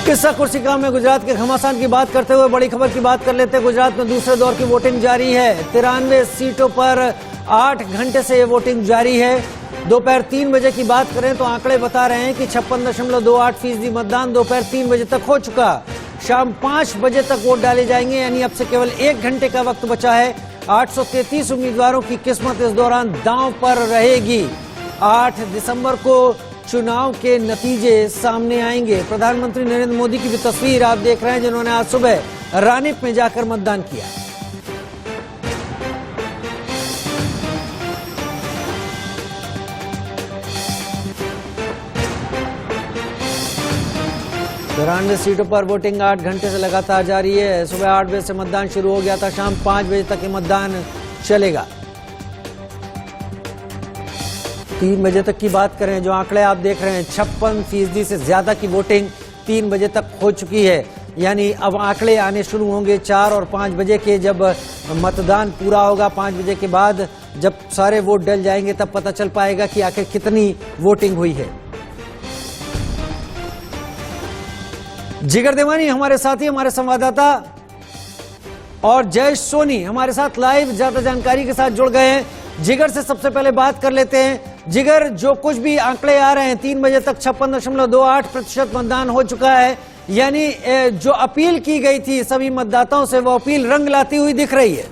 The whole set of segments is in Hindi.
किस्सा कुर्सी काम में गुजरात के घमासान की बात करते हुए बड़ी खबर की बात कर लेते हैं। गुजरात में दूसरे दौर की वोटिंग जारी है। 93 सीटों पर 8 घंटे से ये वोटिंग जारी है। दोपहर 3 बजे की बात करें तो आंकड़े बता रहे हैं कि 56.28% मतदान दोपहर 3 बजे तक हो चुका। शाम 5 बजे तक वोट डाले जाएंगे, यानी अब से केवल 1 घंटे का वक्त बचा है। 833 उम्मीदवारों की किस्मत इस दौरान दांव पर रहेगी। 8 दिसंबर को चुनाव के नतीजे सामने आएंगे। प्रधानमंत्री नरेंद्र मोदी की भी तस्वीर आप देख रहे हैं, जिन्होंने आज सुबह रानीप में जाकर मतदान किया। तिरानवे सीटों पर वोटिंग 8 घंटे से लगातार जारी है। सुबह 8 बजे से मतदान शुरू हो गया था, शाम 5 बजे तक ये मतदान चलेगा। 3 बजे तक की बात करें, जो आंकड़े आप देख रहे हैं, 56% से ज्यादा की वोटिंग 3 बजे तक हो चुकी है। यानी अब आंकड़े आने शुरू होंगे 4 और 5 बजे के, जब मतदान पूरा होगा। 5 बजे के बाद जब सारे वोट डल जाएंगे तब पता चल पाएगा कि आखिर कितनी वोटिंग हुई है। जिगर देवानी हमारे साथी, हमारे संवाददाता, और जयेश सोनी हमारे साथ लाइव ज्यादा जानकारी के साथ जुड़ गए हैं। जिगर से सबसे पहले बात कर लेते हैं। जिगर, जो कुछ भी आंकड़े आ रहे हैं, 3 बजे तक 56.28% मतदान हो चुका है, यानी जो अपील की गई थी सभी मतदाताओं से, वो अपील रंग लाती हुई दिख रही है।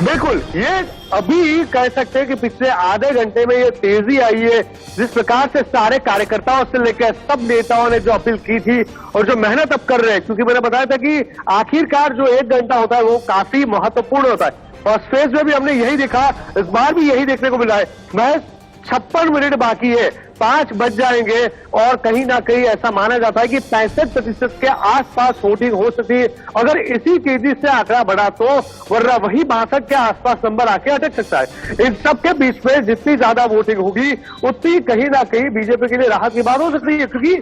बिल्कुल, ये अभी कह सकते हैं कि पिछले आधे घंटे में ये तेजी आई है। जिस प्रकार से सारे कार्यकर्ताओं से लेकर सब नेताओं ने जो अपील की थी और जो मेहनत अब कर रहे हैं, क्योंकि मैंने बताया था कि आखिरकार जो 1 घंटा होता है वो काफी महत्वपूर्ण होता है। फर्स्ट फेज में भी हमने यही देखा, इस बार भी यही देखने को मिला है। महज 56 मिनट बाकी है, 5 बज जाएंगे और कहीं ना कहीं ऐसा माना जाता है कि 65% के आसपास वोटिंग हो सकती है। अगर इसी तेजी से आंकड़ा बढ़ा तो, वरना वही 62 के आसपास नंबर आके अटक सकता है। इन सबके बीच में जितनी ज्यादा वोटिंग होगी उतनी कहीं ना कहीं बीजेपी के लिए राहत की बात हो सकती है, क्योंकि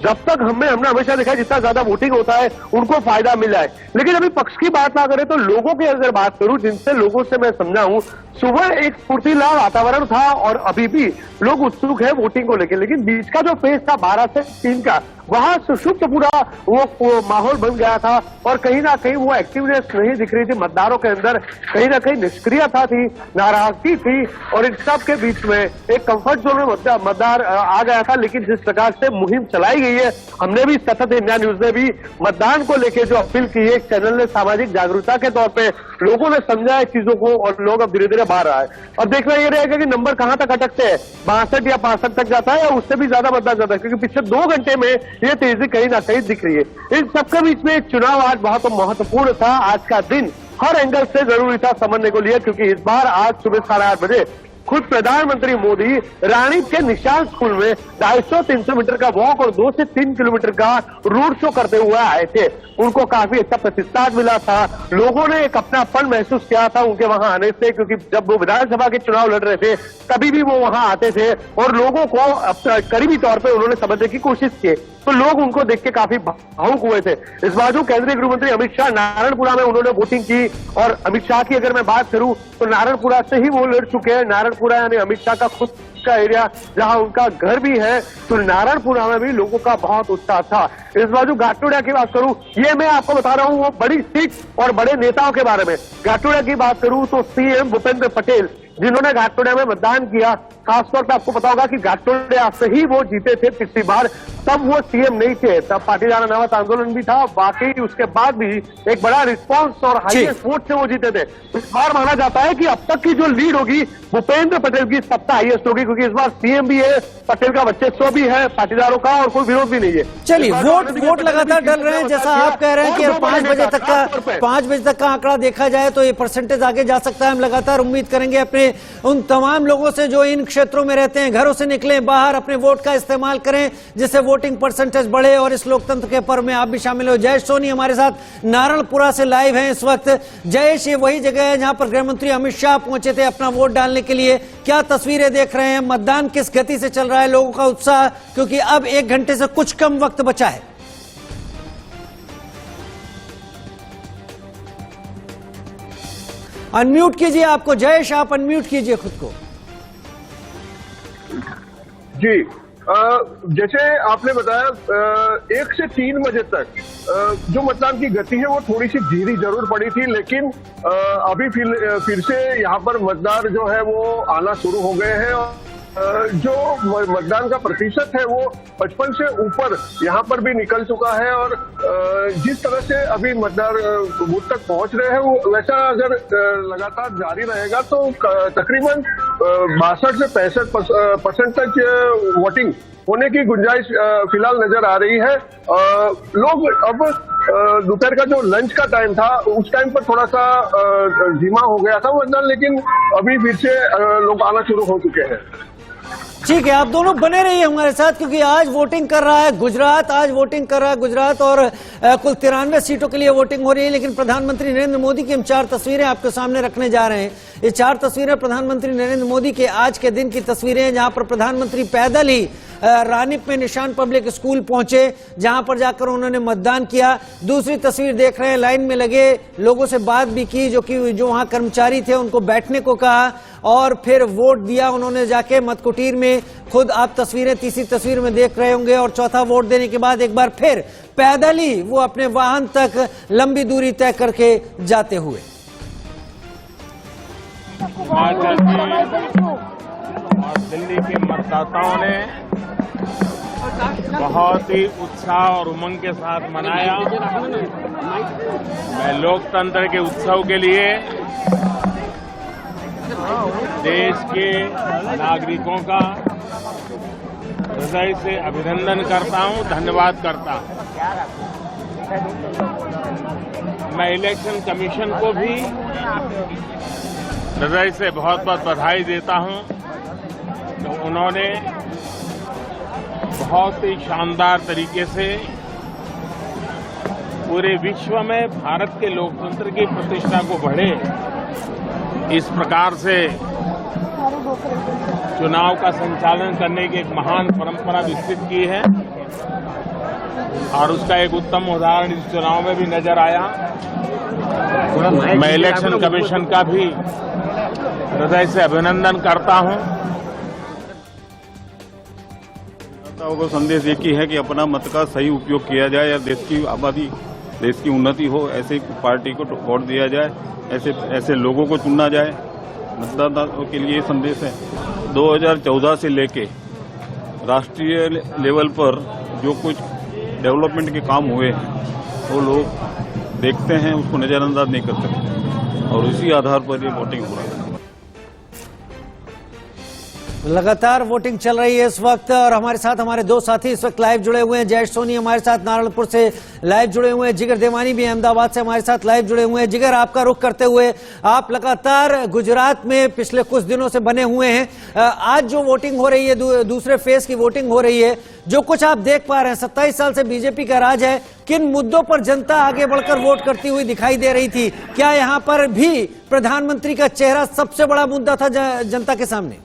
जब तक हमने हमेशा देखा जितना ज्यादा वोटिंग होता है उनको फायदा मिला है। लेकिन अभी पक्ष की बात ना करें तो लोगों की अगर बात करूं, जिनसे लोगों से मैं समझा हूं, सुबह एक फुर्तीला वातावरण था और अभी भी लोग उत्सुक है वोटिंग को लेकर। लेकिन बीच का जो फेज था 12 से 3 का, वहां सुषुप्त पूरा वो माहौल बन गया था और कहीं ना कहीं वो एक्टिवनेस नहीं दिख रही थी मतदारों के अंदर। कहीं ना कहीं निष्क्रियता थी, नाराजगी थी और इन सब के बीच में एक कंफर्ट जोन में मतदार आ गया था। लेकिन जिस प्रकार से मुहिम चलाई गई है, हमने भी सतत इंडिया न्यूज ने भी मतदान को लेकर जो अपील की है, चैनल ने सामाजिक जागरूकता के तौर पर लोगों ने समझा है चीजों को और लोग अब धीरे धीरे बाहर आए। अब देखना यह रहेगा कि नंबर कहां तक अटकते हैं, 62 या 65 तक जाता है या उससे भी ज्यादा मतदान जाता है, क्योंकि पिछले 2 घंटे में ये तेजी कहीं ना कहीं दिख रही है। इन सबके बीच में चुनाव आज बहुत महत्वपूर्ण था। आज का दिन हर एंगल से जरूरी था समझने को लिए, क्योंकि इस बार आज सुबह 8:30 बजे खुद प्रधानमंत्री मोदी रानीप के निशान स्कूल में 250-300 मीटर का वॉक और 2 से 3 किलोमीटर का रोड शो करते हुए आए थे। उनको काफी अच्छा प्रतिसाद मिला था, लोगों ने एक अपनापन महसूस किया था उनके वहां आने से, क्योंकि जब वो विधानसभा के चुनाव लड़ रहे थे तभी भी वो वहां आते थे और लोगों को करीबी तौर पर उन्होंने समझने की कोशिश की। तो लोग उनको देख के काफी भावुक हुए थे। इस बाजू केंद्रीय गृह मंत्री अमित शाह नारायणपुरा में उन्होंने वोटिंग की, और अमित शाह की अगर मैं बात करूं तो नारायणपुरा से ही वो लड़ चुके हैं। नारायणपुरा यानी अमित शाह का खुद का एरिया, जहां उनका घर भी है, तो नारायणपुरा में भी लोगों का बहुत उत्साह था। इस बाजू घाटोड़िया की बात करूं, ये मैं आपको बता रहा हूं वो बड़ी सीट और बड़े नेताओं के बारे में। घाटोड़िया की बात करूं तो सीएम भूपेंद्र पटेल, जिन्होंने घाटोड़िया में मतदान किया, खासतौर पर आपको पता होगा कि घाटोड़िया से ही वो जीते थे पिछली बार, तब वो सीएम नहीं थे, तब पाटीदार अनावत आंदोलन भी था। बाकी उसके बाद भी एक बड़ा रिस्पांस और हाईएस्ट वोट से वो जीते थे। इस बार माना जाता है कि अब तक की जो लीड होगी भूपेंद्र पटेल की सबसे हाईएस्ट होगी, क्योंकि इस बार सीएम भी है, पटेल का वर्चस्व भी है पाटीदारों का, और कोई विरोध भी नहीं है। चलिए, वोट लगातार डल रहे हैं, जैसा आप कह रहे हैं कि 5 बजे तक का आंकड़ा देखा जाए तो ये परसेंटेज आगे जा सकता है। हम लगातार उम्मीद करेंगे अपने उन तमाम लोगों से जो इन क्षेत्रों में रहते हैं, घरों से निकलें बाहर, अपने वोट का इस्तेमाल करें, जिससे वोटिंग परसेंटेज बढ़े और इस लोकतंत्र के पर्व में आप भी शामिल हो। जयेश सोनी हमारे साथ नारायणपुरा से लाइव हैं इस वक्त। जयेश, ये वही जगह है जहां पर गृह मंत्री अमित शाह पहुंचे थे अपना वोट डालने के लिए। क्या तस्वीरें देख रहे हैं, मतदान किस गति से चल रहा है, लोगों का उत्साह, क्योंकि अब 1 घंटे से कुछ कम वक्त बचा है? अनम्यूट कीजिए आपको, जयेश आप अनम्यूट कीजिए खुद को। जी, जैसे आपने बताया 1 से 3 बजे तक जो मतदान की गति है वो थोड़ी सी धीरे जरूर पड़ी थी, लेकिन अभी फिर से यहाँ पर मतदार जो है वो आना शुरू हो गए हैं और जो मतदान का प्रतिशत है वो 55 से ऊपर यहाँ पर भी निकल चुका है। और जिस तरह से अभी मतदार बूथ तक पहुंच रहे हैं वो वैसा अगर लगातार जारी रहेगा तो तकरीबन 62 से 65% तक वोटिंग होने की गुंजाइश फिलहाल नजर आ रही है। लोग अब दोपहर का जो लंच का टाइम था उस टाइम पर थोड़ा सा धीमा हो गया था मतदान, लेकिन अभी फिर से लोग आना शुरू हो चुके हैं। ठीक है, आप दोनों बने रहिए हमारे साथ, क्योंकि आज वोटिंग कर रहा है गुजरात, आज वोटिंग कर रहा है गुजरात और कुल 93 सीटों के लिए वोटिंग हो रही है। लेकिन प्रधानमंत्री नरेंद्र मोदी की हम 4 तस्वीरें आपके सामने रखने जा रहे हैं। ये 4 तस्वीरें प्रधानमंत्री नरेंद्र मोदी के आज के दिन की तस्वीरें हैं, जहां पर प्रधानमंत्री पैदल ही रानीप में निशान पब्लिक स्कूल पहुंचे, जहां पर जाकर उन्होंने मतदान किया। दूसरी तस्वीर देख रहे हैं, लाइन में लगे लोगों से बात भी की, जो वहां कर्मचारी थे उनको बैठने को कहा और फिर वोट दिया उन्होंने जाके मतकुटीर में। खुद आप तस्वीरें तीसरी तस्वीर में देख रहे होंगे। और चौथा वोट देने के बाद एक बार फिर पैदल ही वो अपने वाहन तक लंबी दूरी तय करके जाते हुए। और दिल्ली के मतदाताओं ने बहुत ही उत्साह और उमंग के साथ मनाया। मैं लोकतंत्र के उत्सव के लिए देश के नागरिकों का हृदय से अभिनंदन करता हूं, धन्यवाद करता हूं। मैं इलेक्शन कमीशन को भी हृदय से बहुत बहुत बधाई देता हूं तो उन्होंने बहुत ही शानदार तरीके से पूरे विश्व में भारत के लोकतंत्र की प्रतिष्ठा को बढ़े, इस प्रकार से चुनाव का संचालन करने की एक महान परंपरा विकसित की है। और उसका एक उत्तम उदाहरण इस चुनाव में भी नजर आया। मैं इलेक्शन कमीशन का भी हृदय से अभिनंदन करता हूं। जनताओं को संदेश एक ही है कि अपना मत का सही उपयोग किया जाए या देश की आबादी, देश की उन्नति हो, ऐसे पार्टी को वोट दिया जाए, ऐसे लोगों को चुना जाए। मतदाताओं के लिए संदेश है। 2014 से लेके राष्ट्रीय लेवल पर जो कुछ डेवलपमेंट के काम हुए हैं वो लोग देखते हैं, उसको नजरअंदाज नहीं कर सकते और उसी आधार पर ये वोटिंग हो रहा है। लगातार वोटिंग चल रही है इस वक्त और हमारे साथ हमारे 2 साथी इस वक्त लाइव जुड़े हुए हैं। जयेश सोनी हमारे साथ नारायणपुर से लाइव जुड़े हुए हैं, जिगर देवानी भी अहमदाबाद से हमारे साथ लाइव जुड़े हुए हैं। जिगर, आपका रुख करते हुए, आप लगातार गुजरात में पिछले कुछ दिनों से बने हुए हैं। आज जो वोटिंग हो रही है, दूसरे फेज की वोटिंग हो रही है, जो कुछ आप देख पा रहे हैं, 27 साल से बीजेपी का राज है, किन मुद्दों पर जनता आगे बढ़कर वोट करती हुई दिखाई दे रही थी? क्या यहाँ पर भी प्रधानमंत्री का चेहरा सबसे बड़ा मुद्दा था जनता के सामने?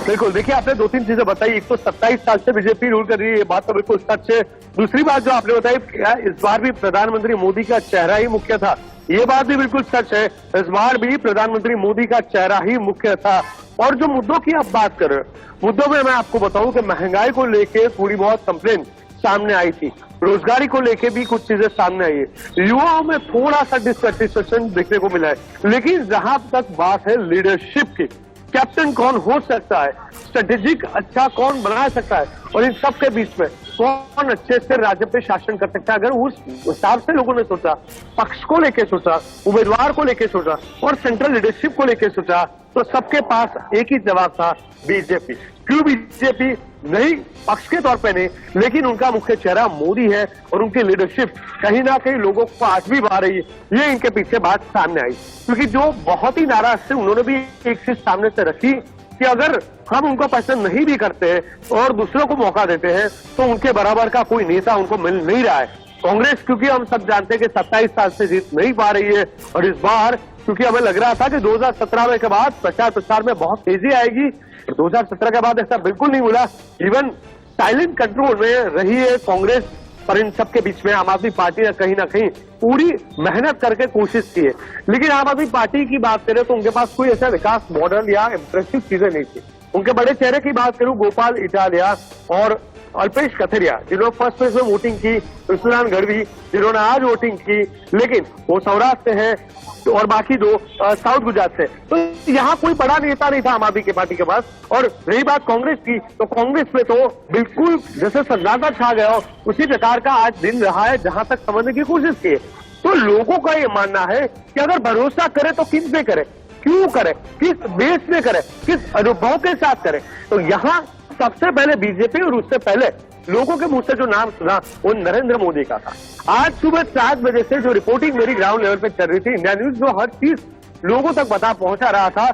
बिल्कुल, देखिए आपने 2-3 चीजें बताई। एक तो 27 साल से बीजेपी रूल कर रही है, ये बात तो बिल्कुल सच है। दूसरी बात जो आपने बताई, इस बार भी प्रधानमंत्री मोदी का चेहरा ही मुख्य था, ये बात भी बिल्कुल सच है। इस बार भी प्रधानमंत्री मोदी का चेहरा ही मुख्य था। और जो मुद्दों की आप बात कर रहे हो, मुद्दों में मैं आपको बताऊं कि महंगाई को लेके थोड़ी बहुत कंप्लेन सामने आई थी, रोजगारी को लेके भी कुछ चीजें सामने आई है, युवाओं में थोड़ा सा डिससेटिस्फेक्शन देखने को मिला है। लेकिन जहां तक बात है लीडरशिप की, कैप्टन कौन हो सकता है, स्ट्रेटेजिक अच्छा कौन बना सकता है, और इन सब के बीच में कौन अच्छे से राज्य पे शासन कर सकता है, अगर उस हिसाब से लोगों ने सोचा, पक्ष को लेके सोचा, उम्मीदवार को लेके सोचा और सेंट्रल लीडरशिप को लेके सोचा, तो सबके पास एक ही जवाब था, बीजेपी। क्यों बीजेपी? नहीं पक्ष के तौर पे नहीं, लेकिन उनका मुख्य चेहरा मोदी है और उनकी लीडरशिप कहीं ना कहीं लोगों को आज भी भा रही है। ये इनके पीछे बात सामने आई, क्योंकि जो बहुत ही नाराज थे उन्होंने भी एक चीज सामने से रखी कि अगर हम उनको पसंद नहीं भी करते हैं और दूसरों को मौका देते हैं तो उनके बराबर का कोई नेता उनको मिल नहीं रहा है। कांग्रेस, क्योंकि हम सब जानते हैं कि 27 साल से जीत नहीं पा रही है, और इस बार क्योंकि हमें लग रहा था कि 2017 के बाद प्रचार प्रसार में बहुत तेजी आएगी, 2017 के बाद ऐसा बिल्कुल नहीं हुआ। इवन साइलेंट कंट्रोल में रही है कांग्रेस, पर इन सबके बीच में आम आदमी पार्टी ने कहीं ना कहीं पूरी मेहनत करके कोशिश की है। लेकिन आम आदमी पार्टी की बात करें तो उनके पास कोई ऐसा विकास मॉडल या इंप्रेसिव चीजें नहीं थी। उनके बड़े चेहरे की बात करूं, गोपाल इटालिया और अल्पेश कथरिया, जिन्होंने फर्स्ट फेज में वोटिंग की, विश्वनाथ गढ़वी जिन्होंने आज वोटिंग की, लेकिन वो सौराष्ट्र से हैं और बाकी दो साउथ गुजरात से। तो यहाँ कोई बड़ा नेता नहीं था आम आदमी की पार्टी के पास। और रही बात कांग्रेस की, तो कांग्रेस में तो बिल्कुल जैसे सन्नाटा छा गया हो, उसी प्रकार का आज दिन रहा है जहां तक समझने की कोशिश की है। तो लोगों का ये मानना है कि अगर भरोसा करे तो किस पे करे, क्यों करे, किस बेस पे करे, किस अनुभव के साथ करे। तो यहाँ सबसे पहले बीजेपी और उससे पहले लोगों के मुंह से जो नाम सुना वो नरेंद्र मोदी का था। आज सुबह 7 बजे से जो रिपोर्टिंग मेरी ग्राउंड लेवल पे चल रही थी, इंडिया न्यूज जो हर चीज लोगों तक पहुंचा रहा था,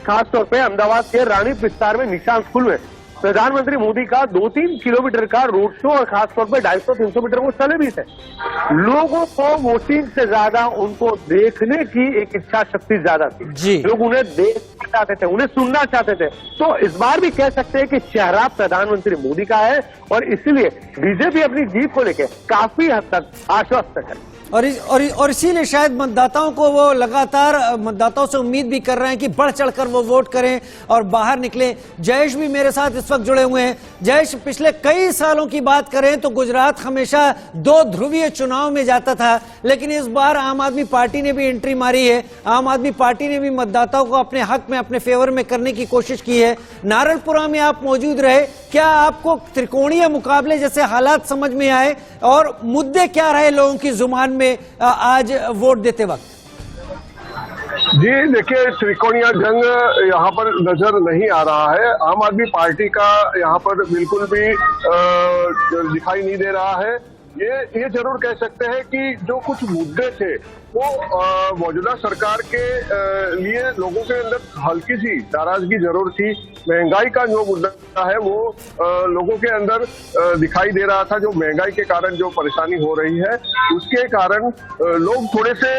खासतौर पे अहमदाबाद के रानी विस्तार में निशान स्कूल में प्रधानमंत्री मोदी का 2-3 किलोमीटर का रोड शो और खासतौर पर 250-300 मीटर वो चले भी थे। लोगों को वोटिंग से ज्यादा उनको देखने की एक इच्छा शक्ति ज्यादा थी। लोग उन्हें देखना चाहते थे, उन्हें सुनना चाहते थे। तो इस बार भी कह सकते हैं कि चेहरा प्रधानमंत्री मोदी का है और इसलिए बीजेपी अपनी जीत को लेकर काफी हद तक आश्वस्त है। और इसीलिए शायद मतदाताओं को वो लगातार मतदाताओं से उम्मीद भी कर रहे हैं कि बढ़ चढ़कर वो वोट करें और बाहर निकलें। जयेश भी मेरे साथ इस वक्त जुड़े हुए हैं। जयेश, पिछले कई सालों की बात करें तो गुजरात हमेशा 2 ध्रुवीय चुनाव में जाता था, लेकिन इस बार आम आदमी पार्टी ने भी एंट्री मारी है। आम आदमी पार्टी ने भी मतदाताओं को अपने हक में, अपने फेवर में करने की कोशिश की है। नारायणपुरा में आप मौजूद रहे, क्या आपको त्रिकोणीय मुकाबले जैसे हालात समझ में आए और मुद्दे क्या रहे लोगों की जुबान में आज वोट देते वक्त? जी देखिए, त्रिकोणीय जंग यहाँ पर नजर नहीं आ रहा है। आम आदमी पार्टी का यहाँ पर बिल्कुल भी दिखाई नहीं दे रहा है। ये जरूर कह सकते हैं कि जो कुछ मुद्दे थे वो मौजूदा सरकार के लिए लोगों के अंदर हल्की सी नाराजगी जरूर थी। महंगाई का जो मुद्दा है वो लोगों के अंदर दिखाई दे रहा था। जो महंगाई के कारण जो परेशानी हो रही है उसके कारण लोग थोड़े से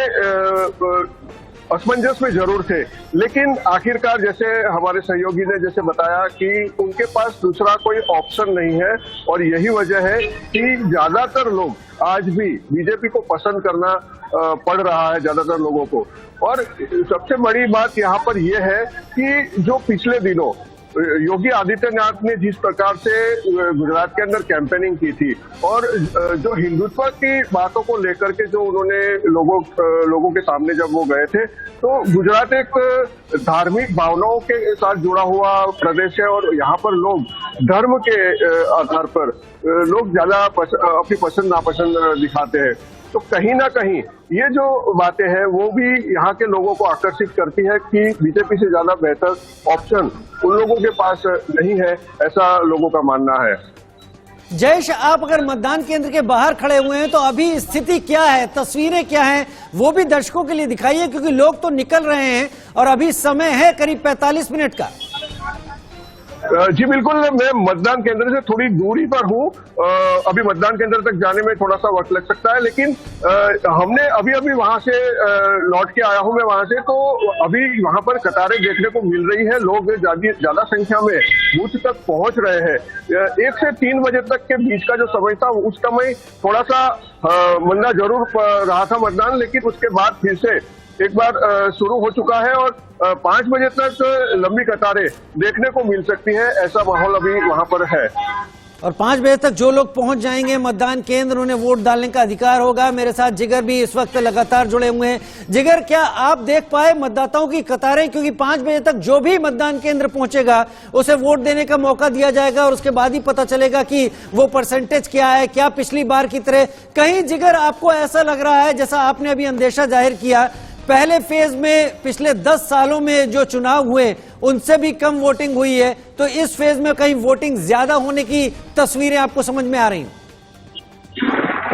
असमंजस में जरूर थे, लेकिन आखिरकार जैसे हमारे सहयोगी ने जैसे बताया कि उनके पास दूसरा कोई ऑप्शन नहीं है और यही वजह है कि ज्यादातर लोग आज भी बीजेपी को पसंद करना पड़ रहा है ज्यादातर लोगों को। और सबसे बड़ी बात यहाँ पर यह है कि जो पिछले दिनों योगी आदित्यनाथ ने जिस प्रकार से गुजरात के अंदर कैंपेनिंग की थी और जो हिंदुत्व की बातों को लेकर के जो उन्होंने लोगों के सामने जब वो गए थे, तो गुजरात एक धार्मिक भावनाओं के साथ जुड़ा हुआ प्रदेश है और यहाँ पर लोग धर्म के आधार पर लोग ज्यादा अपनी पसंद नापसंद दिखाते हैं। तो कहीं ना कहीं ये जो बातें हैं वो भी यहाँ के लोगों को आकर्षित करती है कि बीजेपी से ज्यादा बेहतर ऑप्शन उन लोगों के पास नहीं है, ऐसा लोगों का मानना है। जयेश, आप अगर मतदान केंद्र के बाहर खड़े हुए हैं तो अभी स्थिति क्या है, तस्वीरें क्या हैं, वो भी दर्शकों के लिए दिखाइए, क्योंकि लोग तो निकल रहे हैं और अभी समय है करीब 45 मिनट का। जी बिल्कुल, मैं मतदान केंद्र से थोड़ी दूरी पर हूँ। अभी मतदान केंद्र तक जाने में थोड़ा सा वक्त लग सकता है, लेकिन हमने अभी वहां से लौट के आया हूँ मैं वहां से, तो अभी वहां पर कतारें देखने को मिल रही है। लोग ज्यादा संख्या में बूथ तक पहुंच रहे हैं। 1 से 3 बजे तक के बीच का जो समय था उस समय थोड़ा सा मंदा जरूर रहा था मतदान, लेकिन उसके बाद फिर से एक बार शुरू हो चुका है और 5 बजे तक लंबी कतारें देखने को मिल सकती है, ऐसा माहौल अभी वहां पर है। और 5 बजे तक जो लोग पहुंच जाएंगे मतदान केंद्र, उन्हें वोट डालने का अधिकार होगा। मेरे साथ जिगर भी इस वक्त लगातार जुड़े हुए हैं। जिगर, क्या आप देख पाए मतदाताओं की कतारें? क्योंकि 5 बजे तक जो भी मतदान केंद्र पहुंचेगा उसे वोट देने का मौका दिया जाएगा और उसके बाद ही पता चलेगा कि वो परसेंटेज क्या है, क्या पिछली बार की तरह। कहीं जिगर आपको ऐसा लग रहा है, जैसा आपने अभी अंदेशा जाहिर किया, पहले फेज में पिछले 10 सालों में जो चुनाव हुए उनसे भी कम वोटिंग हुई है, तो इस फेज में कहीं वोटिंग ज्यादा होने की तस्वीरें आपको समझ में आ रही हैं?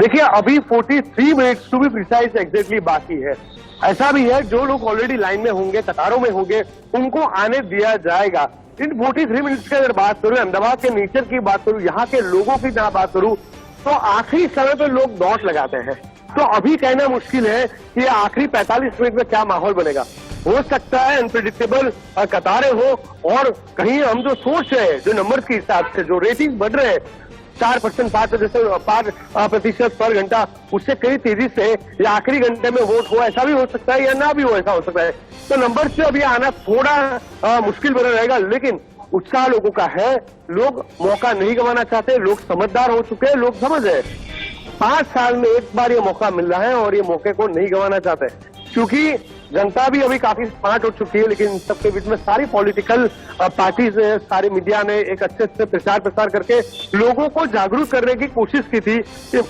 देखिए, अभी 43 minutes to be precise exactly बाकी है। ऐसा भी है जो लोग ऑलरेडी लाइन में होंगे, कतारों में होंगे, उनको आने दिया जाएगा। इन 43 मिनट्स की अगर बात करूं, अहमदाबाद के नेचर की बात करूं, यहाँ के लोगों की जहां बात करूं, तो आखिरी समय पर लोग दौड़ लगाते हैं। तो अभी कहना मुश्किल है कि आखिरी 45 मिनट में क्या माहौल बनेगा। हो सकता है अनप्रेडिक्टेबल कतारें हो और कहीं हम जो सोच रहे हैं, जो नंबर के हिसाब से जो रेटिंग बढ़ रहे हैं 4%, 5% पर घंटा, उससे कई तेजी से या आखिरी घंटे में वोट हो, ऐसा भी हो सकता है या ना भी हो, ऐसा हो सकता है। तो नंबर से अभी आना थोड़ा मुश्किल बना रहेगा, लेकिन उत्साह लोगों का है। लोग मौका नहीं गंवाना चाहते, लोग समझदार हो चुके हैं, लोग समझ रहे हैं 5 साल में एक बार ये मौका मिल रहा है और ये मौके को नहीं गंवाना चाहते, क्योंकि जनता भी अभी काफी स्मार्ट हो चुकी है। लेकिन सबके बीच में सारी पॉलिटिकल पार्टीज, सारी मीडिया ने एक अच्छे से प्रचार प्रसार करके लोगों को जागरूक करने की कोशिश की थी कि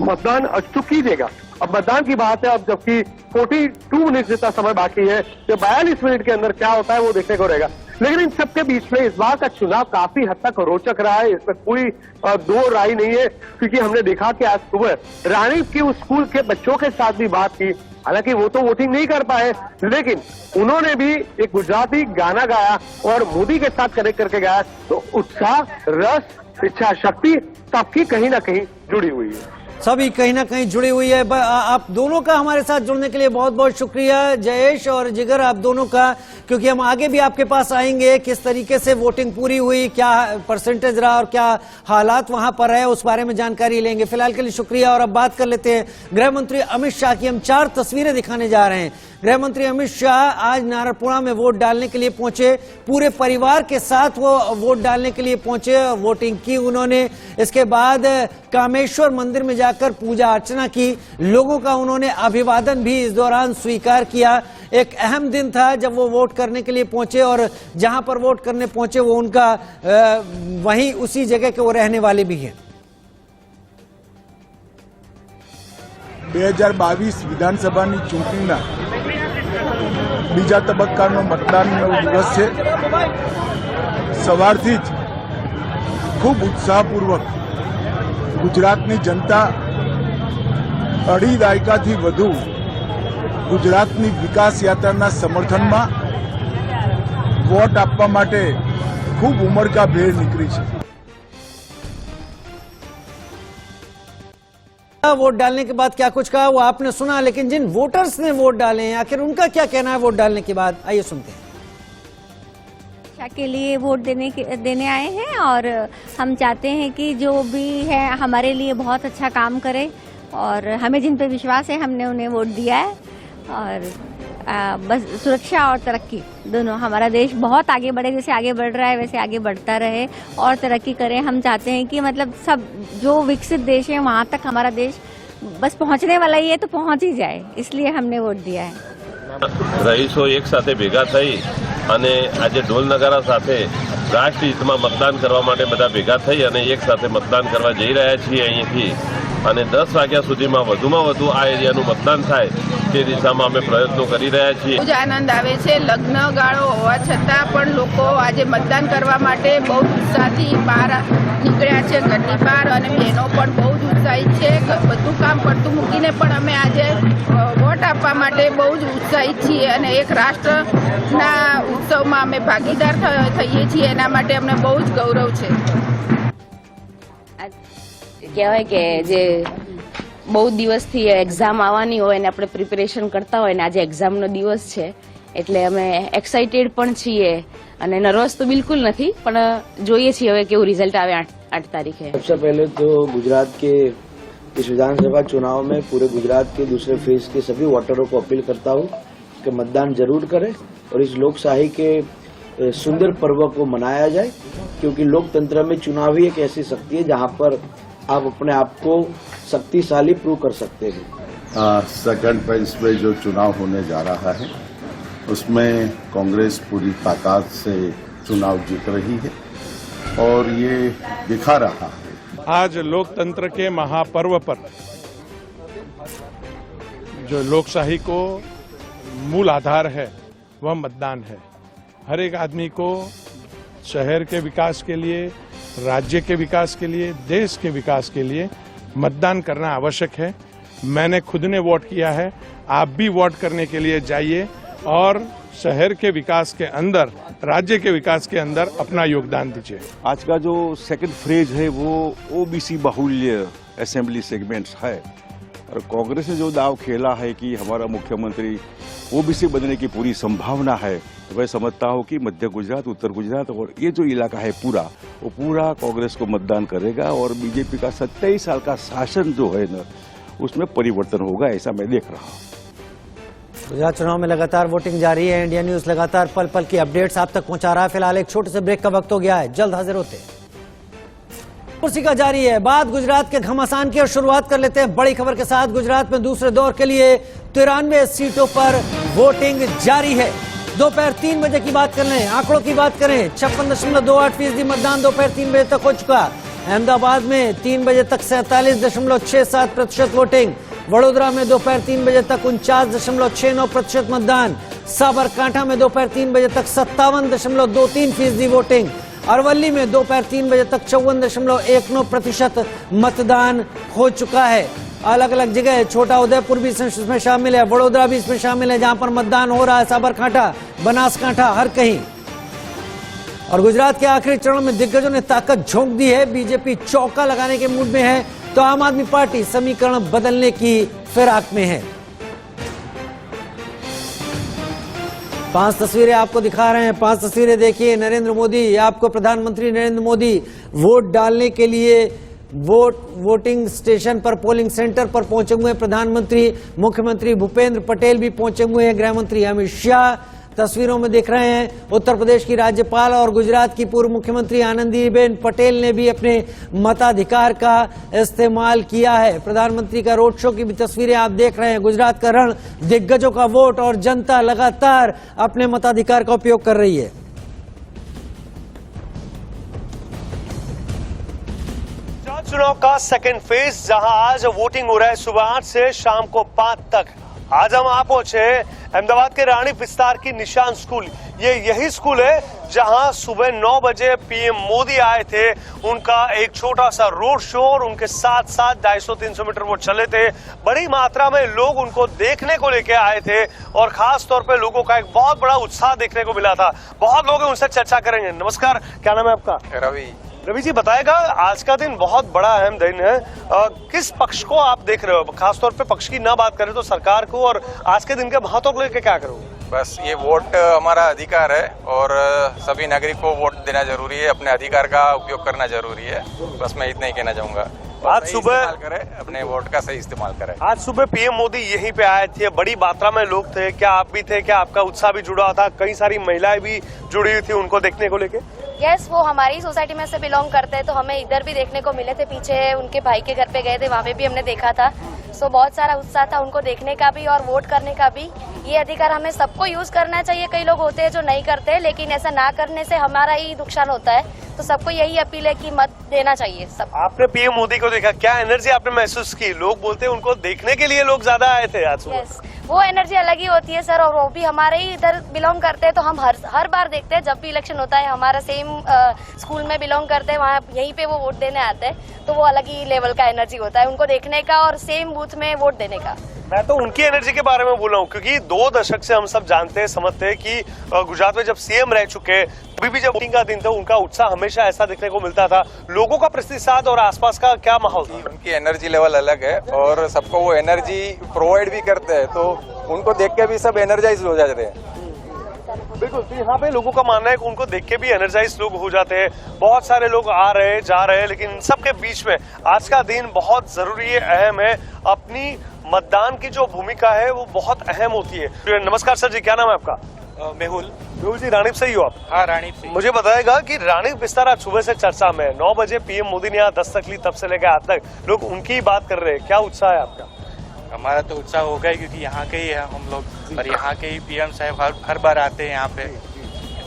मतदान अचूक कीजिएगा। अब मतदान की बात है, अब जबकि 42 मिनट जितना समय बाकी है, तो 42 मिनट के अंदर क्या होता है वो देखने को रहेगा। लेकिन इन सबके बीच में इस बार का चुनाव काफी हद तक रोचक रहा है, इसमें कोई दो राय नहीं है, क्योंकि हमने देखा कि आज सुबह रानी की उस स्कूल के बच्चों के साथ भी बात की। हालांकि वो तो वोटिंग नहीं कर पाए, लेकिन उन्होंने भी एक गुजराती गाना गाया और मोदी के साथ कनेक्ट करके गाया। तो उत्साह, रस, इच्छा शक्ति सबकी कहीं ना कहीं जुड़ी हुई है, सभी कहीं ना कहीं जुड़ी हुई है। आप दोनों का हमारे साथ जुड़ने के लिए बहुत बहुत शुक्रिया जयेश और जिगर, आप दोनों का, क्योंकि हम आगे भी आपके पास आएंगे किस तरीके से वोटिंग पूरी हुई, क्या परसेंटेज रहा और क्या हालात वहां पर है, उस बारे में जानकारी लेंगे। फिलहाल के लिए शुक्रिया। और अब बात कर लेते हैं गृह मंत्री अमित शाह की। हम 4 तस्वीरें दिखाने जा रहे हैं। गृह मंत्री अमित शाह आज नारायणपुरा में वोट डालने के लिए पहुंचे, पूरे परिवार के साथ वो वोट डालने के लिए पहुंचे और वोटिंग की उन्होंने। इसके बाद कामेश्वर मंदिर में जाकर पूजा अर्चना की, लोगों का उन्होंने अभिवादन भी इस दौरान स्वीकार किया। एक अहम दिन था जब वो वोट करने के लिए पहुंचे और जहां पर वोट करने पहुंचे वो उनका वहीं उसी जगह के वो रहने वाले भी हैं। 2022 વિધાનસભાની ચૂંટણીના બીજા તબક્કાનો મતદાનનો દિવસ છે। સવારથી જ ખૂબ ઉત્સાહપૂર્વક ગુજરાતની જનતા અઢી દાયકાથી વધુ ગુજરાતની વિકાસ યાત્રાના સમર્થનમાં વોટ આપવા માટે ખૂબ ઉમળકાભેર નીકળી છે। वोट डालने के बाद क्या कुछ कहा वो आपने सुना, लेकिन जिन वोटर्स ने वोट डाले हैं आखिर उनका क्या कहना है वोट डालने के बाद, आइए सुनते हैं। शिक्षा के लिए वोट देने आए हैं और हम चाहते हैं कि जो भी है हमारे लिए बहुत अच्छा काम करे और हमें जिन पे विश्वास है हमने उन्हें वोट दिया है। और बस सुरक्षा और तरक्की दोनों, हमारा देश बहुत आगे बढ़े, जैसे आगे बढ़ रहा है वैसे आगे बढ़ता रहे और तरक्की करे। हम चाहते हैं कि मतलब सब जो विकसित देश है वहाँ तक हमारा देश बस पहुँचने वाला ही है तो पहुँच ही जाए, इसलिए हमने वोट दिया है। રહીશો એક સાથે ભેગા થઈ અને આજે ઢોલ નગારા સાથે રાષ્ટ્ર હિતમાં મતદાન કરવા માટે બધા ભેગા થઈ અને એક સાથે મતદાન કરવા જઈ રહ્યા છીએ અહીંથી, અને 10 વાગ્યા સુધીમાં વધુમાં વધુ આ એરિયાનું મતદાન થાય તે દિશામાં અમે પ્રયત્નો કરી રહ્યા છીએ। બહુ જ આનંદ આવે છે। લગ્ન ગાળો હોવા છતાં પણ લોકો આજે મતદાન કરવા માટે બહુ ઉત્સાહથી બહાર નીકળ્યા છે, ઘરની બહાર, અને બહેનો પણ બહુ જ ઉત્સાહિત છે। બધું કામ પડતું મૂકીને પણ અમે આજે વોટ આપવા માટે બહુ જ ઉત્સાહિત છીએ અને એક રાષ્ટ્રના ઉત્સવમાં અમે ભાગીદાર થઈએ છીએ, એના માટે અમને બહુ જ ગૌરવ છે। કહેવાય કે જે બહુ દિવસથી એક્ઝામ આવવાની હોય અને આપણે પ્રિપેરેશન કરતા હોય ને આજે એક્ઝામનો દિવસ છે એટલે અમે એક્સાઇટેડ પણ છીએ અને નર્વસ તો બિલકુલ નથી, પણ જોઈએ છીએ હવે કેવું રિઝલ્ટ આવે 8 तारीखे। सबसे पहले तो गुजरात के इस विधानसभा चुनाव में पूरे गुजरात के दूसरे फेज के सभी वोटरों को अपील करता हूँ कि मतदान जरूर करें और इस लोकशाही के सुंदर पर्व को मनाया जाए, क्योंकि लोकतंत्र में चुनाव ही एक ऐसी शक्ति है जहाँ पर आप अपने आप को शक्तिशाली प्रूव कर सकते हैं। सेकंड फेज में जो चुनाव होने जा रहा है उसमें कांग्रेस पूरी ताकत से चुनाव जीत रही है और ये दिखा रहा है। आज लोकतंत्र के महापर्व पर जो लोकशाही को मूल आधार है वह मतदान है। हर एक आदमी को शहर के विकास के लिए, राज्य के विकास के लिए, देश के विकास के लिए मतदान करना आवश्यक है। मैंने खुद ने वोट किया है, आप भी वोट करने के लिए जाइए और शहर के विकास के अंदर, राज्य के विकास के अंदर अपना योगदान दीजिए। आज का जो सेकंड फ्रेज है वो ओबीसी बाहुल्य असेंबली सेगमेंट्स है और कांग्रेस ने जो दाव खेला है कि हमारा मुख्यमंत्री ओबीसी बनने की पूरी संभावना है, तो मैं समझता हूँ कि मध्य गुजरात, उत्तर गुजरात और ये जो इलाका है पूरा, वो पूरा कांग्रेस को मतदान करेगा और बीजेपी का 27 साल का शासन जो है ना उसमें परिवर्तन होगा, ऐसा मैं देख रहा हूँ। गुजरात चुनाव में लगातार वोटिंग जारी है। इंडिया न्यूज लगातार पल पल की अपडेट्स आप तक पहुंचा रहा है। फिलहाल एक छोटे से ब्रेक का वक्त हो गया है, जल्द हाजिर होते हैं। कुर्सी का जारी है। बात गुजरात के घमासान की और शुरुआत कर लेते हैं बड़ी खबर के साथ। गुजरात में दूसरे दौर के लिए 93 सीटों पर वोटिंग जारी है। दोपहर 3 बजे की बात कर लें, आंकड़ों की बात करें, 56.28% मतदान दोपहर 3 बजे तक हो चुका। अहमदाबाद में 3 बजे तक 47.67% वोटिंग। वडोदरा में दोपहर 3 बजे तक 49.69% मतदान। साबरकांठा में दोपहर 3 बजे तक 57.23% वोटिंग। अरवली में दोपहर 3 बजे तक 54.19% मतदान हो चुका है। अलग अलग जगह छोटा उदयपुर भी इसमें शामिल है, वडोदरा भी इसमें शामिल है जहां पर मतदान हो रहा है। साबरकांठा, बनासकांठा, हर कहीं। और गुजरात के आखिरी चरण में दिग्गजों ने ताकत झोंक दी है। बीजेपी चौका लगाने के मूड में है तो आम आदमी पार्टी समीकरण बदलने की फिराक में है। 5 तस्वीरें आपको दिखा रहे हैं। 5 तस्वीरें देखिए। नरेंद्र मोदी, आपको प्रधानमंत्री नरेंद्र मोदी वोट डालने के लिए वोटिंग स्टेशन पर, पोलिंग सेंटर पर पहुंचे हुए हैं। प्रधानमंत्री, मुख्यमंत्री भूपेंद्र पटेल भी पहुंचे हुए हैं। गृह मंत्री अमित शाह तस्वीरों में दिख रहे हैं। उत्तर प्रदेश की राज्यपाल और गुजरात की पूर्व मुख्यमंत्री आनंदीबेन पटेल ने भी अपने मताधिकार का इस्तेमाल किया है। प्रधानमंत्री का रोड शो की भी तस्वीरें आप देख रहे हैं। गुजरात का रण, दिग्गजों का वोट और जनता लगातार अपने मताधिकार का उपयोग कर रही है। चुनाव का सेकेंड फेज जहां आज वोटिंग हो रहा है सुबह 8 से शाम को 5 तक। आज हम आ पहुंचे अहमदाबाद के रानी विस्तार की निशान स्कूल। ये यही स्कूल है जहां सुबह 9 बजे पीएम मोदी आए थे। उनका एक छोटा सा रोड शो और उनके साथ साथ 250-300 मीटर वो चले थे। बड़ी मात्रा में लोग उनको देखने को लेके आए थे और खास तौर पे लोगों का एक बहुत बड़ा उत्साह देखने को मिला था। बहुत लोग उनसे चर्चा करेंगे। नमस्कार, क्या नाम है आपका? रवि जी, बताएगा आज का दिन बहुत बड़ा अहम दिन है। किस पक्ष को आप देख रहे हो? खासतौर पे पक्ष की ना बात करें तो सरकार को, और आज के दिन के महत्व को लेकर क्या करोगे? बस ये वोट हमारा अधिकार है और सभी नागरिक को वोट देना जरूरी है, अपने अधिकार का उपयोग करना जरूरी है। बस मैं इतना ही कहना चाहूंगा। आज सुबह करें, अपने वोट का सही इस्तेमाल करें। आज सुबह पीएम मोदी यहीं पे आए थे, बड़ी मात्रा में लोग थे। क्या आप भी थे? क्या आपका उत्साह भी जुड़ा था? कई सारी महिलाएं भी जुड़ी हुई थी उनको देखने को लेके। यस, वो हमारी सोसाइटी में से बिलोंग करते हैं तो हमें इधर भी देखने को मिले थे। पीछे उनके भाई के घर पे गए थे, वहाँ पे भी हमने देखा था। सो बहुत सारा उत्साह था उनको देखने का भी और वोट करने का भी। ये अधिकार हमें सबको यूज करना चाहिए। कई लोग होते हैं जो नहीं करते, लेकिन ऐसा ना करने से हमारा ही नुकसान होता है। तो सबको यही अपील है कि मत देना चाहिए सब। आपने पीएम मोदी को देखा, क्या एनर्जी आपने महसूस की? लोग बोलते हैं उनको देखने के लिए लोग ज्यादा आए थे आज सुबह। यस, वो एनर्जी अलग ही होती है सर, और वो भी हमारे ही इधर बिलोंग करते हैं तो हम हर बार देखते हैं। जब भी इलेक्शन होता है, हमारा सेम स्कूल में बिलोंग करते हैं, वहाँ यहीं पे वो वोट देने आते हैं तो वो अलग ही लेवल का एनर्जी होता है उनको देखने का और सेम बूथ में वोट देने का। मैं तो उनकी एनर्जी के बारे में बोल रहा हूँ क्योंकि 2 दशक से हम सब जानते हैं, समझते हैं कि गुजरात में जब सीएम रह चुके, अभी भी जब वोटिंग का दिन था उनका उत्साह हमेशा ऐसा देखने को मिलता था। लोगों का प्रतिसाद और आसपास का क्या माहौल था? उनकी एनर्जी लेवल अलग है और सबको वो एनर्जी प्रोवाइड भी करते हैं, तो उनको देख के भी सब एनर्जाइज हो जाते हैं। बिल्कुल, तो यहाँ पे लोगों का मानना है कि उनको देख के भी एनर्जाइज लोग हो जाते हैं। बहुत सारे लोग आ रहे हैं, जा रहे हैं, लेकिन इन सब के बीच में आज का दिन बहुत जरूरी है, अहम है। अपनी मतदान की जो भूमिका है वो बहुत अहम होती है। नमस्कार सर जी, क्या नाम है आपका? मेहुल जी, रानीप से ही हो आप? हाँ, रानीप से। मुझे बताएगा कि रानीप विस्तार आज सुबह से चर्चा में, 9 बजे पीएम मोदी ने यहाँ दस्तक ली, तब से लेकर आज तक लोग उनकी ही बात कर रहे हैं। क्या उत्साह है आपका? हमारा तो उत्साह होगा ही क्योंकि यहाँ के ही है हम लोग और यहाँ के ही पीएम साहब हर बार आते हैं यहाँ पे।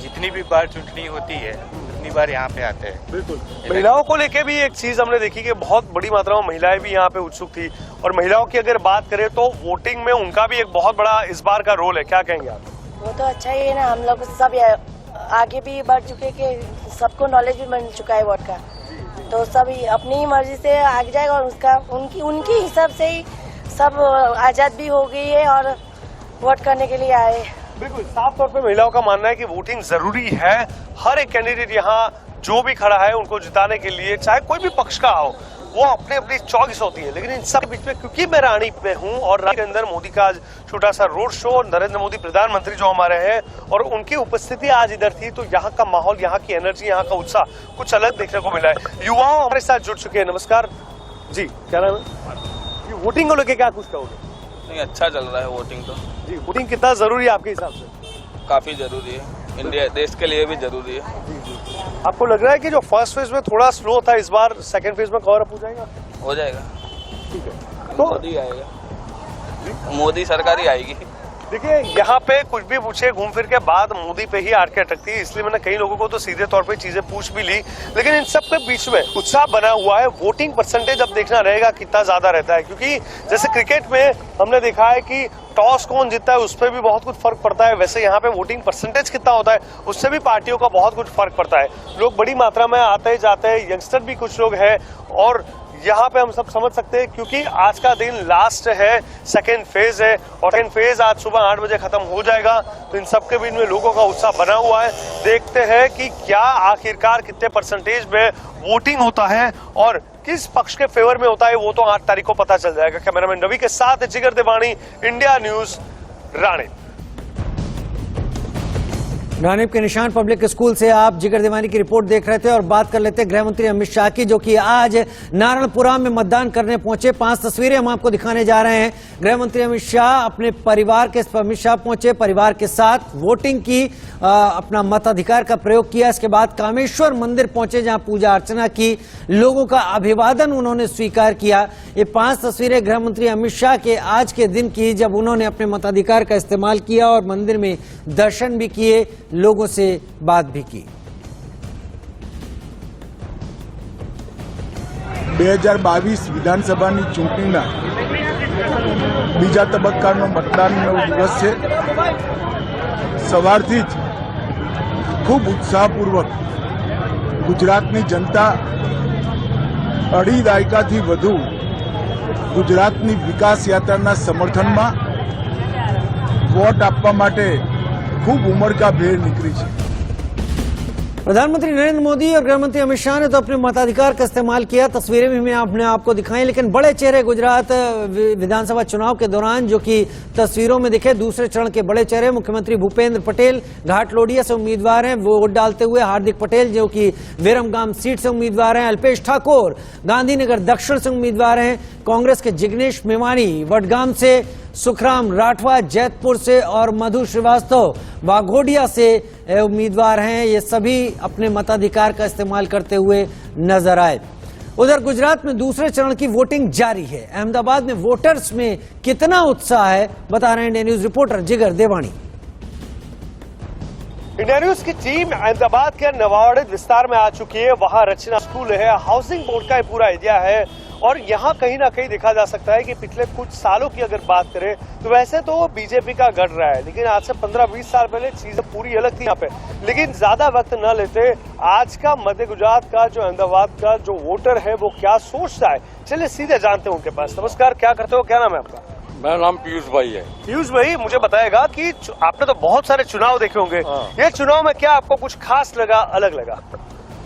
जितनी भी बार चुनाव होती है उतनी बार यहाँ पे आते हैं। बिल्कुल। महिलाओं को लेके भी एक चीज हमने देखी कि बहुत बड़ी मात्रा में महिलाएं भी यहाँ पे उत्सुक थी, और महिलाओं की अगर बात करें तो वोटिंग में उनका भी एक बहुत बड़ा इस बार का रोल है। क्या कहेंगे आप? वो तो अच्छा ही है ना, हम लोग सब आगे भी बढ़ चुके कि सबको नॉलेज भी मिल चुका है वोट का, तो सब अपनी ही मर्जी से आगे जाएगा और उसका उनकी हिसाब से ही सब आजाद भी हो गई है और वोट करने के लिए आए। बिल्कुल, साफ तौर पे महिलाओं का मानना है कि वोटिंग जरूरी है। हर एक कैंडिडेट यहाँ जो भी खड़ा है उनको जिताने के लिए, चाहे कोई भी पक्ष का हो, वो अपनी अपनी चॉइस होती है। लेकिन इन सब बीच में क्योंकि मैं रानीप में हूँ और रानीप के अंदर मोदी का आज छोटा सा रोड शो और नरेंद्र मोदी प्रधानमंत्री जो हमारे हैं और उनकी उपस्थिति आज इधर थी, तो यहाँ का माहौल, यहाँ की एनर्जी, यहाँ का उत्साह कुछ अलग देखने को मिला है। युवाओं हमारे साथ जुड़ चुके हैं। नमस्कार जी, क्या नाम है? वोटिंग को लेकर क्या कुछ कहोगे? नहीं, अच्छा चल रहा है वोटिंग तो। जी, वोटिंग कितना जरूरी है आपके हिसाब से? काफी जरूरी है, इंडिया देश के लिए भी जरूरी है। आपको लग रहा है कि जो फर्स्ट फेज में थोड़ा स्लो था, इस बार सेकंड फेज में कवर अप हो जाएगा? हो जाएगा। ठीक है, तो मोदी आएगा, मोदी सरकार ही आएगी। देखिए, यहाँ पे कुछ भी पूछे, घूम फिर के बाद मोदी पे ही आके अटकती है, इसलिए मैंने कई लोगों को तो सीधे तौर पे चीजें पूछ भी ली। लेकिन इन सब के बीच में उत्साह बना हुआ है। वोटिंग परसेंटेज अब देखना रहेगा कितना ज्यादा रहता है, क्योंकि जैसे क्रिकेट में हमने देखा है कि टॉस कौन जीतता है उस पर भी बहुत कुछ फर्क पड़ता है, वैसे यहाँ पे वोटिंग परसेंटेज कितना होता है उससे भी पार्टियों का बहुत कुछ फर्क पड़ता है। लोग बड़ी मात्रा में आते जाते हैं, यंगस्टर भी कुछ लोग हैं, और यहाँ पे हम सब समझ सकते हैं क्योंकि आज का दिन लास्ट है, सेकेंड फेज है, और सेकेंड फेज आज सुबह 8 बजे खत्म हो जाएगा। तो इन सबके बीच में लोगों का उत्साह बना हुआ है। देखते हैं कि क्या आखिरकार कितने परसेंटेज में वोटिंग होता है और किस पक्ष के फेवर में होता है, वो तो 8 तारीख को पता चल जाएगा। कैमरामैन रवि के साथ जिगर देवानी, इंडिया न्यूज, रानीप। रानीप के निशान पब्लिक स्कूल से आप जिगर देवानी की रिपोर्ट देख रहे थे और बात कर लेते हैं गृह मंत्री अमित शाह की, जो कि आज नारायणपुरा में मतदान करने पहुंचे। 5 तस्वीरें हम आपको दिखाने जा रहे हैं। गृह मंत्री अमित शाह अपने परिवार के परिवार के साथ वोटिंग की, अपना मताधिकार का प्रयोग किया। इसके बाद कामेश्वर मंदिर पहुंचे, जहां पूजा अर्चना की, लोगों का अभिवादन उन्होंने स्वीकार किया। ये 5 तस्वीरें गृह मंत्री अमित शाह के आज के दिन की, जब उन्होंने अपने मताधिकार का इस्तेमाल किया और मंदिर में दर्शन भी किए, लोगों से बात भी की। 2022 વિધાનસભાની ચૂંટણીના બીજા તબક્કાનો મતદાનનો દિવસ છે। સવારથી જ ખૂબ ઉત્સાહપૂર્વક ગુજરાતની જનતા અઢી દાયકાથી વધુ ગુજરાતની વિકાસ યાત્રાના સમર્થનમાં વોટ આપવા માટે खूब उमड़काभेर निकली है। प्रधानमंत्री नरेंद्र मोदी और गृह मंत्री अमित शाह ने तो अपने मताधिकार का इस्तेमाल किया। तस्वीरें भी हमने आपको दिखाई, लेकिन बड़े चेहरे गुजरात विधानसभा चुनाव के दौरान जो कि तस्वीरों में दिखे, दूसरे चरण के बड़े चेहरे मुख्यमंत्री भूपेंद्र पटेल घाटलोडिया से उम्मीदवार हैं, वोट डालते हुए। हार्दिक पटेल जो कि विरमगाम सीट से उम्मीदवार हैं। अल्पेश ठाकुर गांधीनगर दक्षिण से उम्मीदवार हैं। कांग्रेस के जिग्नेश मेवानी वडगाम से, सुखराम राठवा जैतपुर से और मधु श्रीवास्तव वाघोडिया से उम्मीदवार हैं। ये सभी अपने मताधिकार का इस्तेमाल करते हुए नजर आए। उधर गुजरात में दूसरे चरण की वोटिंग जारी है। अहमदाबाद में वोटर्स में कितना उत्साह है, बता रहे हैं इंडिया न्यूज रिपोर्टर जिगर देवानी। इंडिया न्यूज की टीम अहमदाबाद के नवाड़ित विस्तार में आ चुकी है। वहां रचना स्कूल है, हाउसिंग बोर्ड का पूरा एरिया है, और यहाँ कहीं ना कहीं देखा जा सकता है कि पिछले कुछ सालों की अगर बात करें तो वैसे तो बीजेपी का गढ़ रहा है, लेकिन आज से 15-20 साल पहले चीजें पूरी अलग थी यहाँ पे। लेकिन ज्यादा वक्त न लेते, आज का मध्य गुजरात का जो अहमदाबाद का जो वोटर है वो क्या सोचता है, चलिए सीधे जानते हैं उनके पास। नमस्कार, क्या करते हो, क्या नाम है आपका? मेरा नाम पीयूष भाई है। पीयूष भाई, मुझे बताएगा कि आपने तो बहुत सारे चुनाव देखे होंगे, ये चुनाव में क्या आपको कुछ खास लगा, अलग लगा?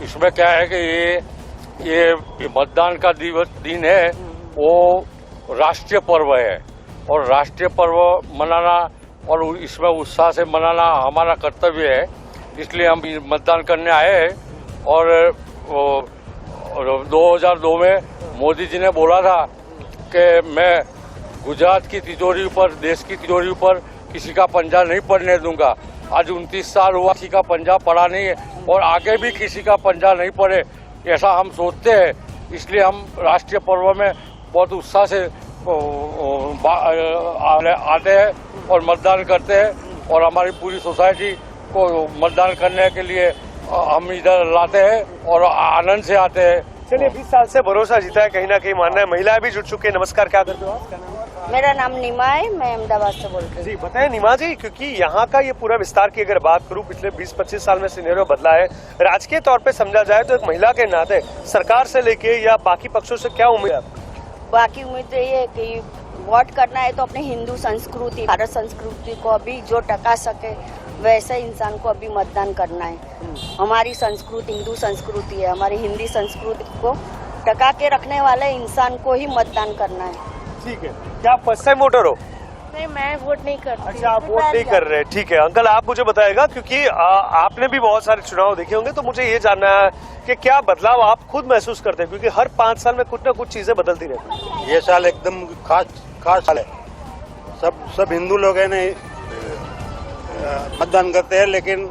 इसमें क्या है कि ये मतदान का दिन है, वो राष्ट्रीय पर्व है, और राष्ट्रीय पर्व मनाना और इसमें उत्साह से मनाना हमारा कर्तव्य है। इसलिए हम मतदान करने आए हैं। और 2002 में मोदी जी ने बोला था कि मैं गुजरात की तिजोरी पर, देश की तिजोरी पर किसी का पंजा नहीं पड़ने दूंगा। आज 29 साल हुआ, किसी का पंजा पड़ा नहीं है और आगे भी किसी का पंजा नहीं पड़े, ऐसा हम सोचते हैं। इसलिए हम राष्ट्रीय पर्व में बहुत उत्साह से आते हैं और मतदान करते हैं, और हमारी पूरी सोसाइटी को मतदान करने के लिए हम इधर लाते हैं और आनंद से आते हैं। चलिए, 20 साल से भरोसा जीता है, कहीं ना कहीं मानना है। महिलाएं भी जुट चुकी है। नमस्कार, क्या करते हो आप? मेरा नाम निमा है, मैं अहमदाबाद से बोल रही हूँ। जी बताएं निमा जी, क्योंकि यहाँ का ये पूरा विस्तार की अगर बात करूँ, पिछले 20-25 साल में सिनेरियो बदला है। राजकीय तौर पे समझा जाए तो एक महिला के नाते सरकार से लेके या बाकी पक्षों से क्या उम्मीद है? बाकी उम्मीद तो ये है कि वोट करना है तो अपने हिंदू संस्कृति, भारत संस्कृति को अभी जो टका सके वैसे इंसान को अभी मतदान करना है। हमारी संस्कृति हिंदू संस्कृति है, हमारी हिंदी संस्कृति को टका के रखने वाले इंसान को ही मतदान करना है। ठीक है, क्या आप फर्स्ट टाइम वोटर हो? नहीं, मैं वोट नहीं करती। अच्छा, आप वोट नहीं कर रहे, ठीक है। अंकल, आप मुझे बताएगा, क्योंकि आपने भी बहुत सारे चुनाव देखे होंगे, तो मुझे ये जानना है कि क्या बदलाव आप खुद महसूस करते हैं, क्योंकि हर 5 साल में कुछ ना कुछ चीजें बदलती रहती हैं। ये साल एकदम खास साल है, सब हिंदू लोग है नहीं मतदान करते हैं, लेकिन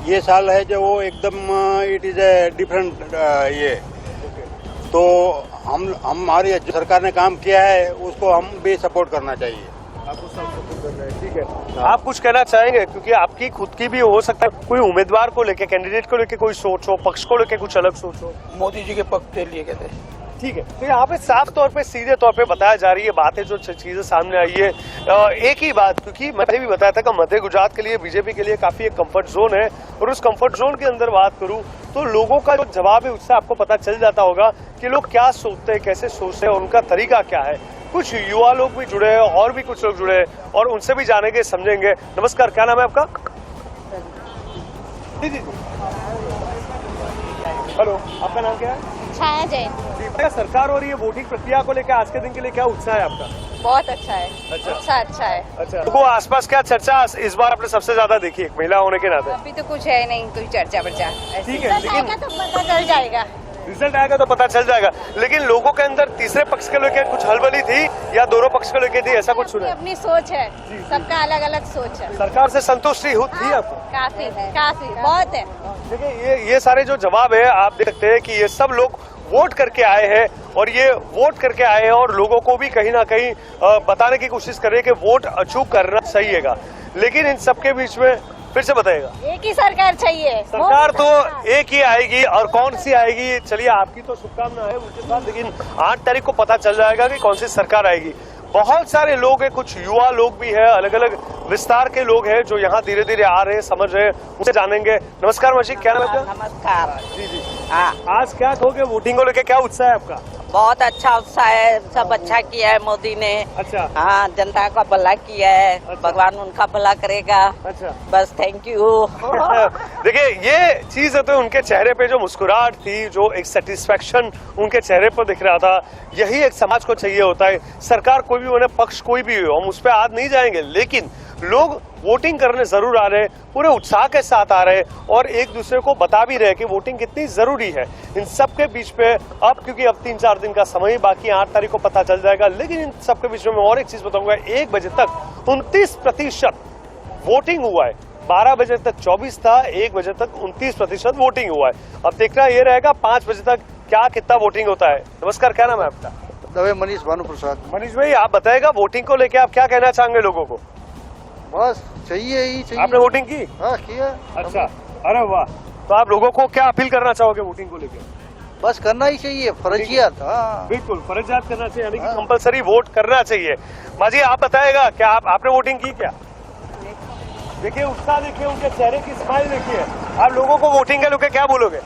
ये साल है जो वो एकदम इट इज ए डिफरेंट ये, तो हम हमारी जो सरकार ने काम किया है उसको हम भी सपोर्ट करना चाहिए। आपको सब सपोर्ट कर रहे हैं, ठीक है। आप कुछ कहना चाहेंगे, क्योंकि आपकी खुद की भी हो सकता है कोई उम्मीदवार को लेके, कैंडिडेट को लेके कोई सोच हो, पक्ष को लेके कुछ अलग सोच हो? मोदी जी के पक्ष के लिए कहते हैं। ठीक है, तो यहाँ पे साफ तौर पे सीधे तौर पे बताया जा रही है बातें, जो चीजें सामने आई है। एक ही बात, क्योंकि मैंने भी बताया था कि मध्य गुजरात के लिए, बीजेपी के लिए काफी एक कंफर्ट जोन है, और उस कंफर्ट जोन के अंदर बात करूं तो लोगों का जो जवाब है उससे आपको पता चल जाता होगा कि लोग क्या सोचते हैं, कैसे सोचते हैं और उनका तरीका क्या है। कुछ युवा लोग भी जुड़े हैं और भी कुछ लोग जुड़े हैं, और उनसे भी जानेंगे, समझेंगे। नमस्कार, क्या नाम है आपका? जी जी, हेलो, आपका नाम क्या है? छाया जैन। सरकार और ये वोटिंग प्रक्रिया को लेकर आज के दिन के लिए क्या उत्साह है आपका? बहुत अच्छा है। अच्छा है। अच्छा, तो आसपास क्या चर्चा इस बार आपने सबसे ज्यादा देखी, एक महिला होने के नाते? अभी तो कुछ है नहीं, कोई चर्चा वर्चा। ठीक है, लेकिन तो पता चल जाएगा। रिजल्ट आएगा तो पता चल जाएगा, लेकिन लोगों के अंदर तीसरे पक्ष के लेकर कुछ हलबली थी या दोनों पक्ष के लेकर थी, ऐसा कुछ सुना? अपनी सोच है, सबका अलग अलग सोच है। सरकार से संतुष्टि थी आपको? काफी बहुत है। देखिए, ये सारे जो जवाब है आप देख सकते हैं कि ये सब लोग वोट करके आए हैं, और ये वोट करके आए हैं और लोगों को भी कहीं ना कहीं बताने की कोशिश कर रहे हैं कि वोट अचूक करना सही है। लेकिन इन सबके बीच में फिर से बताइएगा, एक ही सरकार चाहिए। सरकार तो एक ही आएगी, और कौन सी आएगी, चलिए आपकी तो शुभकामना है उनके साथ, लेकिन 8 तारीख को पता चल जाएगा कि कौन सी सरकार आएगी। बहुत सारे लोग हैं, कुछ युवा लोग भी हैं, अलग अलग विस्तार के लोग हैं जो यहाँ धीरे धीरे आ रहे हैं, समझ रहे हैं, उनसे जानेंगे। नमस्कार मासी, क्या नाम है? नमस्कार जी जी, आज क्या कहोगे, वोटिंग को लेकर क्या उत्साह है आपका? बहुत अच्छा उत्साह है, सब अच्छा किया है मोदी ने। अच्छा, हाँ, जनता का भला किया है। अच्छा। भगवान उनका भला करेगा। अच्छा, बस थैंक यू। देखिए, ये चीज है तो उनके चेहरे पे जो मुस्कुराहट थी, जो एक सेटिस्फेक्शन उनके चेहरे पर दिख रहा था, यही एक समाज को चाहिए होता है। सरकार कोई भी बने, पक्ष कोई भी हो, हम उस पर आज नहीं जाएंगे, लेकिन लोग वोटिंग करने जरूर आ रहे हैं, पूरे उत्साह के साथ आ रहे हैं, और एक दूसरे को बता भी रहे हैं कि वोटिंग कितनी जरूरी है। इन सब के बीच पे अब, क्योंकि अब 3-4 दिन का समय बाकी, 8 तारीख को पता चल जाएगा, लेकिन इन सब के बीच में मैं और एक चीज बताऊंगा, 1 बजे तक 29% वोटिंग हुआ है, 12 बजे तक 24 था, 1 बजे तक 29% वोटिंग हुआ है। अब देखना ये रहेगा 5 बजे तक क्या कितना वोटिंग होता है। नमस्कार, क्या नाम है आपका? दवे मनीष भानु प्रसाद। मनीष भाई, आप बताएगा वोटिंग को लेके आप क्या कहना चाहेंगे लोगों को? बस चाहिए ही चाहिए। आपने वोटिंग की? हाँ, किया। अच्छा, अरे वाह, तो आप लोगों को क्या अपील करना चाहोगे वोटिंग को लेकर? बस करना ही चाहिए, फर्जियत। बिल्कुल, फर्जियत करना चाहिए, यानी कि कंपलसरी वोट करना चाहिए। माँ जी, आप बताएगा क्या आपने वोटिंग की क्या? देखिए उत्साह, देखिए उनके चेहरे की स्माइल देखिए। आप लोगों को वोटिंग के लेकर क्या बोलोगे?